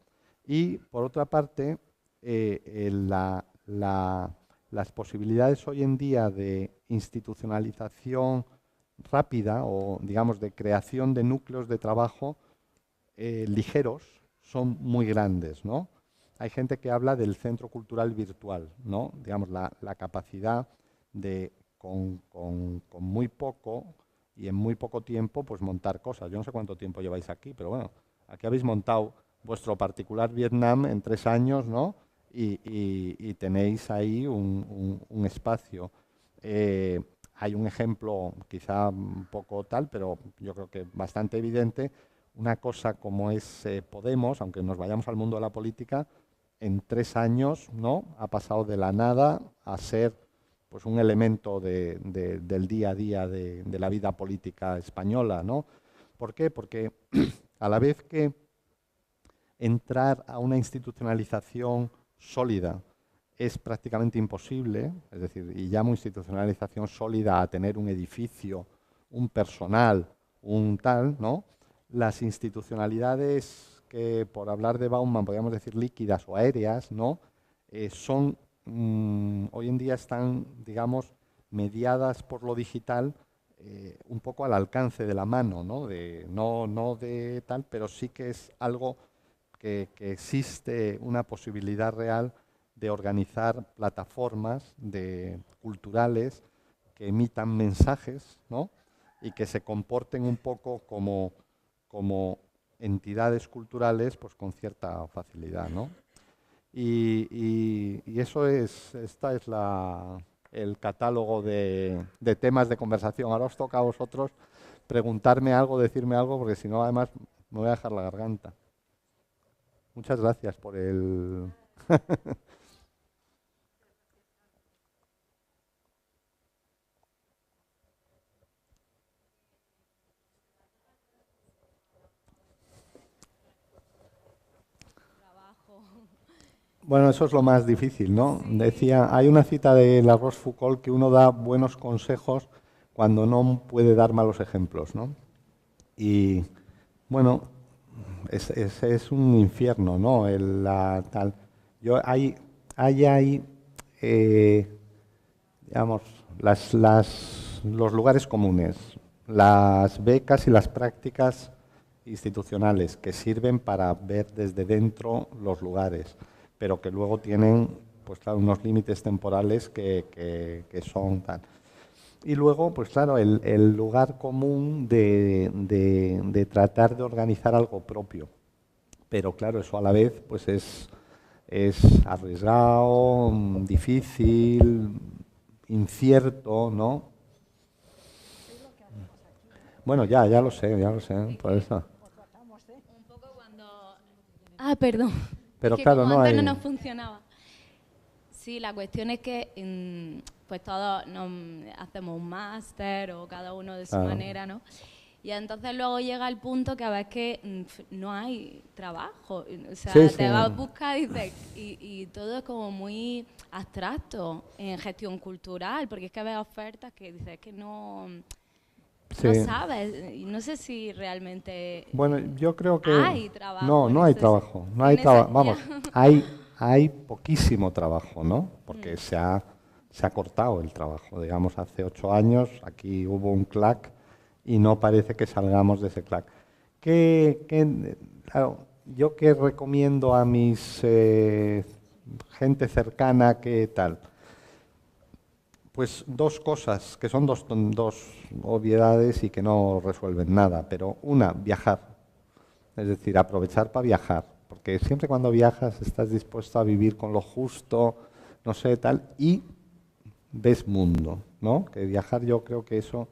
Y, por otra parte, las posibilidades hoy en día de institucionalización rápida o, digamos, de creación de núcleos de trabajo ligeros son muy grandes, ¿no? Hay gente que habla del centro cultural virtual, ¿no? Digamos, la capacidad de, con muy poco y en muy poco tiempo, pues montar cosas. Yo no sé cuánto tiempo lleváis aquí, pero bueno, aquí habéis montado vuestro particular Vietnam en 3 años, ¿no? Y tenéis ahí un espacio. Hay un ejemplo quizá un poco tal, pero yo creo que bastante evidente. Una cosa como es Podemos, aunque nos vayamos al mundo de la política, en 3 años, ¿no?, ha pasado de la nada a ser pues un elemento del día a día de la vida política española, ¿no? ¿Por qué? Porque a la vez que entrar a una institucionalización sólida es prácticamente imposible, es decir, y llamo institucionalización sólida a tener un edificio, un personal, un tal, ¿no? Las institucionalidades que, por hablar de Bauman, podríamos decir líquidas o aéreas, ¿no? Son, hoy en día están, digamos, mediadas por lo digital, un poco al alcance de la mano, ¿no? No de tal, pero sí que es algo que existe una posibilidad real de organizar plataformas culturales que emitan mensajes, ¿no?, y que se comporten un poco como entidades culturales, pues con cierta facilidad, ¿no? Y esta es el catálogo de temas de conversación. Ahora os toca a vosotros preguntarme algo, decirme algo, porque si no, además, me voy a dejar la garganta. Muchas gracias por el... Bueno, eso es lo más difícil, ¿no? Decía, hay una cita de La Rochefoucauld que uno da buenos consejos cuando no puede dar malos ejemplos, ¿no? Y bueno, es un infierno, ¿no? Tal. Yo hay digamos, los lugares comunes, las becas y las prácticas institucionales que sirven para ver desde dentro los lugares, pero que luego tienen, pues claro, unos límites temporales que son tal. Y luego, pues claro, el lugar común de tratar de organizar algo propio. Pero claro, eso a la vez pues es arriesgado, difícil, incierto, ¿no? Bueno, ya lo sé, por eso. Un poco cuando... Ah, perdón. Pero es que claro, como no antes hay... no nos funcionaba. Sí, la cuestión es que pues todos hacemos un máster o cada uno de su Claro. manera, ¿no? Y entonces luego llega el punto que a veces que no hay trabajo. O sea, Sí, te sí. vas a buscar y todo es como muy abstracto en gestión cultural, porque es que ves ofertas que dices que no Sí. sabes. Y no sé si realmente Bueno, yo creo que... hay trabajo. No hay trabajo. No hay trabajo. Vamos, hay poquísimo trabajo, ¿no? Porque se ha cortado el trabajo. Digamos, hace 8 años aquí hubo un clac y no parece que salgamos de ese clac. Claro, yo qué recomiendo a mis gente cercana, ¿qué tal? Pues dos cosas, que son dos obviedades y que no resuelven nada, pero una, viajar. Es decir, aprovechar para viajar, porque siempre cuando viajas estás dispuesto a vivir con lo justo, no sé, tal, y ves mundo, ¿no? Que viajar yo creo que eso...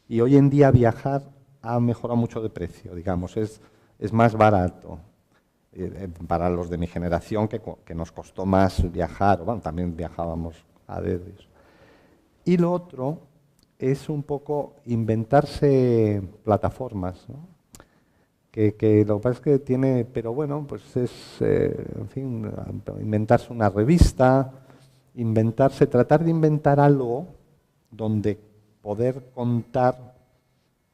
Y hoy en día viajar ha mejorado mucho de precio, digamos, es más barato. Para los de mi generación, que nos costó más viajar, bueno, también viajábamos a dedos. Y lo otro es un poco inventarse plataformas, ¿no? Que lo que pasa es que tiene, pero bueno, pues es, en fin, inventarse una revista, tratar de inventar algo donde poder contar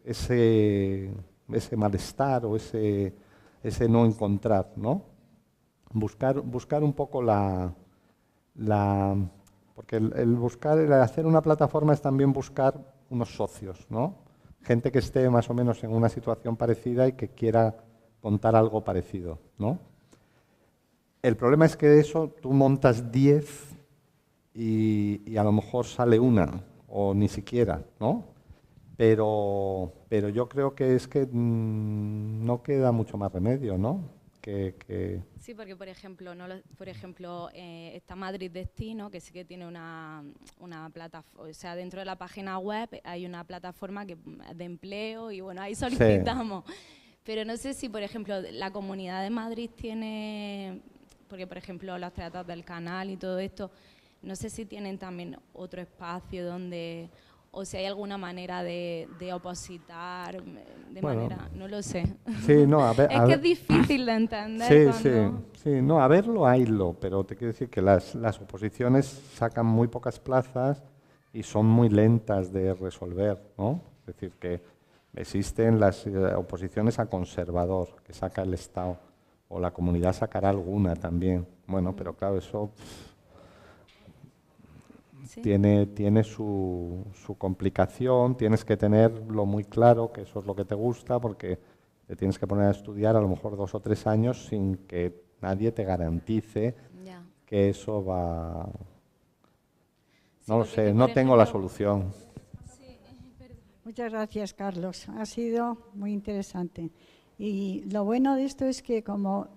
ese malestar o ese no encontrar, ¿no? Buscar un poco porque el hacer una plataforma es también buscar unos socios, ¿no? Gente que esté más o menos en una situación parecida y que quiera contar algo parecido, ¿no? El problema es que de eso tú montas 10 y a lo mejor sale una, o ni siquiera, ¿no? Pero yo creo que es que no queda mucho más remedio, ¿no? Sí, porque por ejemplo, está Madrid Destino, que sí que tiene una plataforma, o sea, dentro de la página web hay una plataforma de empleo y bueno, ahí solicitamos. Sí. Pero no sé si, por ejemplo, la Comunidad de Madrid tiene, porque por ejemplo los teatros del Canal y todo esto, no sé si tienen también otro espacio donde, o si hay alguna manera de opositar, manera, no lo sé. Sí, no, a ver, es que es difícil de entender. Sí, no, a verlo, haylo, pero te quiero decir que las oposiciones sacan muy pocas plazas y son muy lentas de resolver, ¿no? Es decir, que existen las oposiciones a conservador, que saca el Estado, o la comunidad sacará alguna también. Bueno, pero claro, eso ¿sí? tiene su complicación, tienes que tenerlo muy claro, que eso es lo que te gusta, porque te tienes que poner a estudiar a lo mejor 2 o 3 años sin que nadie te garantice que eso va... No lo sé, no tengo la solución. Muchas gracias, Carlos. Ha sido muy interesante. Y lo bueno de esto es que como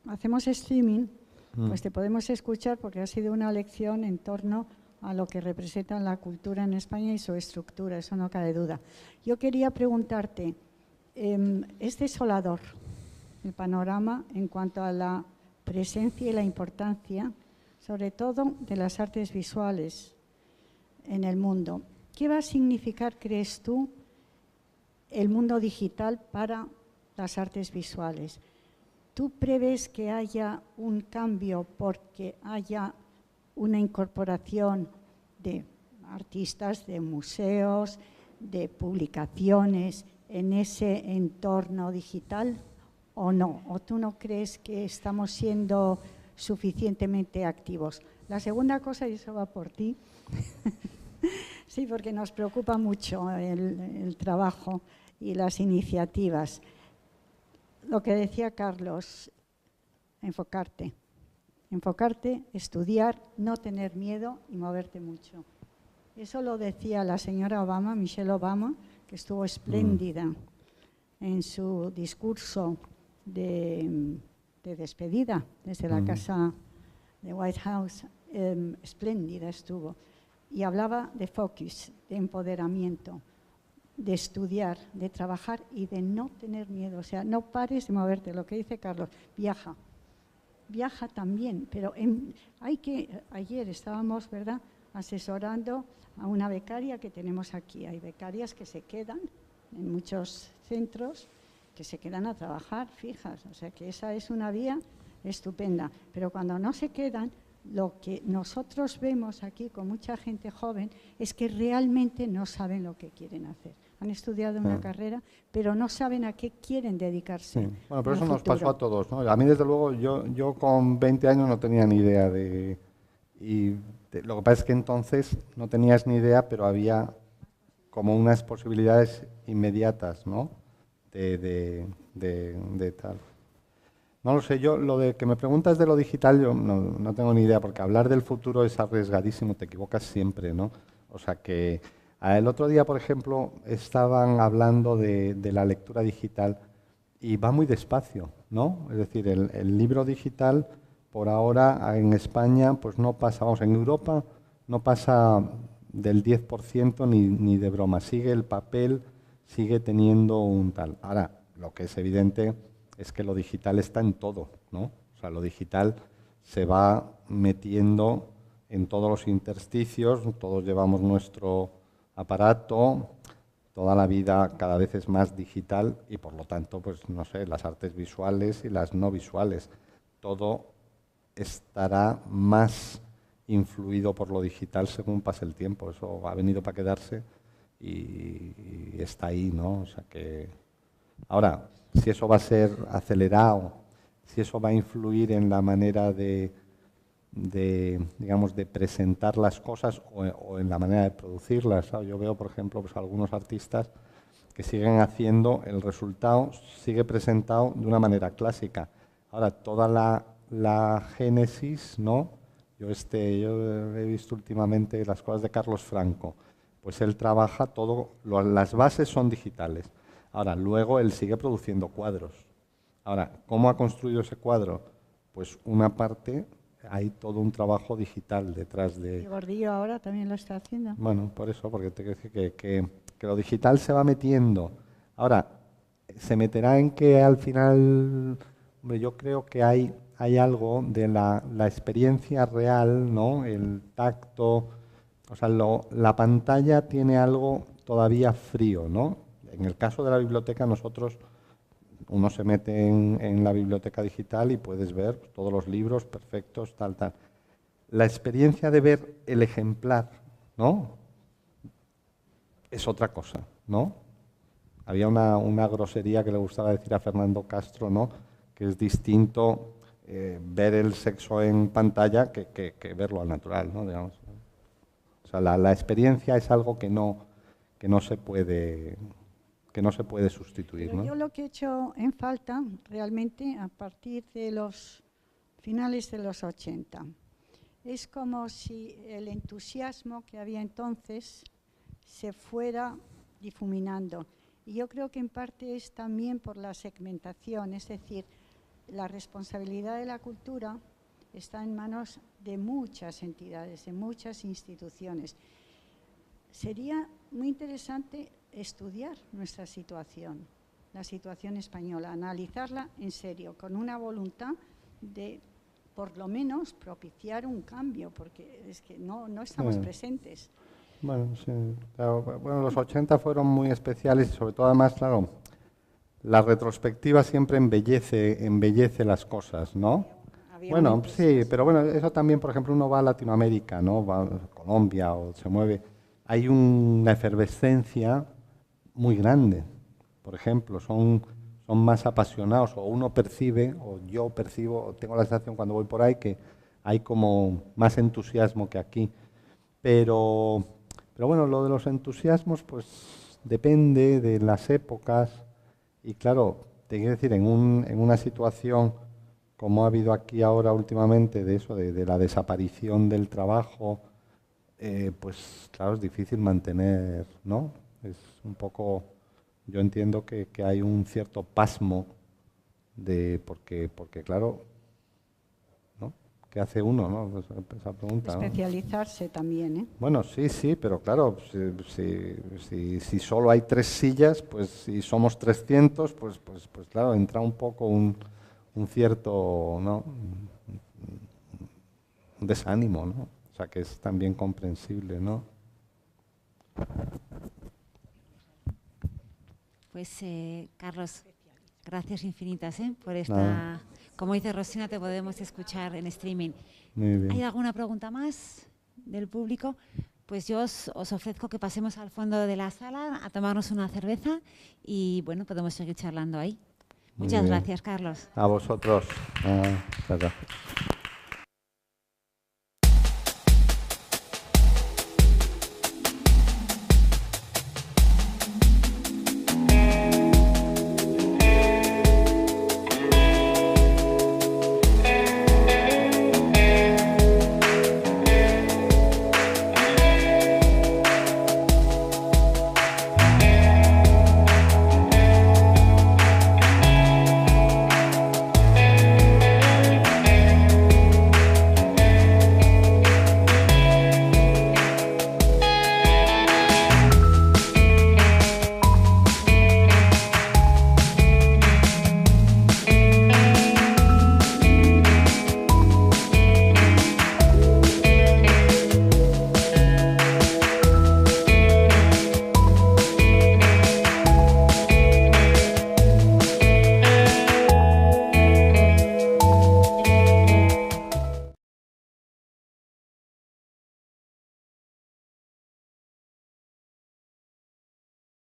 hacemos streaming, pues te podemos escuchar porque ha sido una lección en torno a lo que representa la cultura en España y su estructura, eso no cabe duda. Yo quería preguntarte, es desolador el panorama en cuanto a la presencia y la importancia, sobre todo de las artes visuales en el mundo. ¿Qué va a significar, crees tú, el mundo digital para las artes visuales? ¿Tú prevés que haya un cambio porque haya una incorporación de artistas, de museos, de publicaciones en ese entorno digital o no? ¿O tú no crees que estamos siendo suficientemente activos? La segunda cosa, y eso va por ti, sí, porque nos preocupa mucho el trabajo y las iniciativas. Lo que decía Carlos, enfocarte, estudiar, no tener miedo y moverte mucho. Eso lo decía la señora Obama, Michelle Obama, que estuvo espléndida en su discurso de despedida desde la casa de White House. Espléndida estuvo. Y hablaba de focus, de empoderamiento, de estudiar, de trabajar y de no tener miedo. O sea, no pares de moverte. Lo que dice Carlos, viaja también. Pero ayer estábamos, ¿verdad?, asesorando a una becaria que tenemos aquí. Hay becarias que se quedan en muchos centros, que se quedan a trabajar fijas. O sea, que esa es una vía estupenda. Pero cuando no se quedan, lo que nosotros vemos aquí con mucha gente joven es que realmente no saben lo que quieren hacer. Han estudiado una carrera, pero no saben a qué quieren dedicarse. Sí. Bueno, pero eso nos pasó a todos, ¿no? A mí, desde luego, yo con 20 años no tenía ni idea lo que pasa es que entonces no tenías ni idea, pero había como unas posibilidades inmediatas, ¿no? De tal. No lo sé, yo lo de que me preguntas de lo digital, yo no tengo ni idea, porque hablar del futuro es arriesgadísimo, te equivocas siempre, ¿no? O sea que el otro día, por ejemplo, estaban hablando de la lectura digital y va muy despacio, ¿no? Es decir, el libro digital, por ahora, en España, pues no pasa, vamos, en Europa no pasa del 10% ni de broma, sigue el papel, sigue teniendo un tal. Ahora, lo que es evidente es que lo digital está en todo, ¿no? O sea, lo digital se va metiendo en todos los intersticios, todos llevamos nuestro aparato, toda la vida cada vez es más digital y por lo tanto, pues no sé, las artes visuales y las no visuales, todo estará más influido por lo digital según pase el tiempo. Eso ha venido para quedarse y está ahí, ¿no? O sea que ahora, si eso va a ser acelerado, si eso va a influir en la manera digamos, de presentar las cosas o en la manera de producirlas, ¿sabes? Yo veo, por ejemplo, pues algunos artistas que siguen haciendo el resultado, sigue presentado de una manera clásica. Ahora, toda la génesis, ¿no? Yo he visto últimamente las cosas de Carlos Franco, pues él trabaja todo, las bases son digitales. Ahora, luego él sigue produciendo cuadros. Ahora, ¿cómo ha construido ese cuadro? Pues una parte, hay todo un trabajo digital detrás de... Y Gordillo ahora también lo está haciendo. Bueno, por eso, porque te quiero decir que lo digital se va metiendo. Ahora, se meterá en que al final, hombre, yo creo que hay algo de la experiencia real, ¿no? El tacto, o sea, la pantalla tiene algo todavía frío, ¿no? En el caso de la biblioteca, uno se mete en la biblioteca digital y puedes ver todos los libros perfectos, tal. La experiencia de ver el ejemplar, ¿no? Es otra cosa, ¿no? Había una grosería que le gustaba decir a Fernando Castro, ¿no? Que es distinto ver el sexo en pantalla que verlo al natural, ¿no? Digamos. O sea, la experiencia es algo que no se puede sustituir, Pero ¿no? yo lo que he hecho en falta realmente a partir de los finales de los 80 es como si el entusiasmo que había entonces se fuera difuminando. Y yo creo que en parte es también por la segmentación, es decir, la responsabilidad de la cultura está en manos de muchas entidades, de muchas instituciones. Sería muy interesante estudiar nuestra situación, la situación española, analizarla en serio, con una voluntad de, por lo menos, propiciar un cambio, porque es que no estamos presentes. Bueno, sí, claro, bueno, los 80 fueron muy especiales y sobre todo además, claro, la retrospectiva siempre embellece las cosas, ¿no? Bueno, sí, pero bueno, eso también, por ejemplo, uno va a Latinoamérica, ¿no? Va a Colombia o se mueve. Hay una efervescencia muy grande. Por ejemplo, son más apasionados, o uno percibe, o yo percibo, o tengo la sensación cuando voy por ahí que hay como más entusiasmo que aquí. Pero bueno, lo de los entusiasmos, pues depende de las épocas. Y claro, te quiero decir, en una situación como ha habido aquí ahora últimamente, de eso, de la desaparición del trabajo, pues claro, es difícil mantener, ¿no? Es un poco, yo entiendo que hay un cierto pasmo porque claro, ¿no? ¿Qué hace uno, no? Esa pregunta, ¿no? Especializarse también, ¿eh? Bueno, sí, pero claro, si solo hay 3 sillas, pues si somos 300, pues claro, entra un poco un cierto, ¿no? Un desánimo, ¿no? O sea, que es también comprensible, ¿no? Pues, Carlos, gracias infinitas por esta... Como dice Rosina, te podemos escuchar en streaming. Muy bien. ¿Hay alguna pregunta más del público? Pues yo os ofrezco que pasemos al fondo de la sala a tomarnos una cerveza y, bueno, podemos seguir charlando ahí. Muchas gracias, Carlos. A vosotros. Gracias.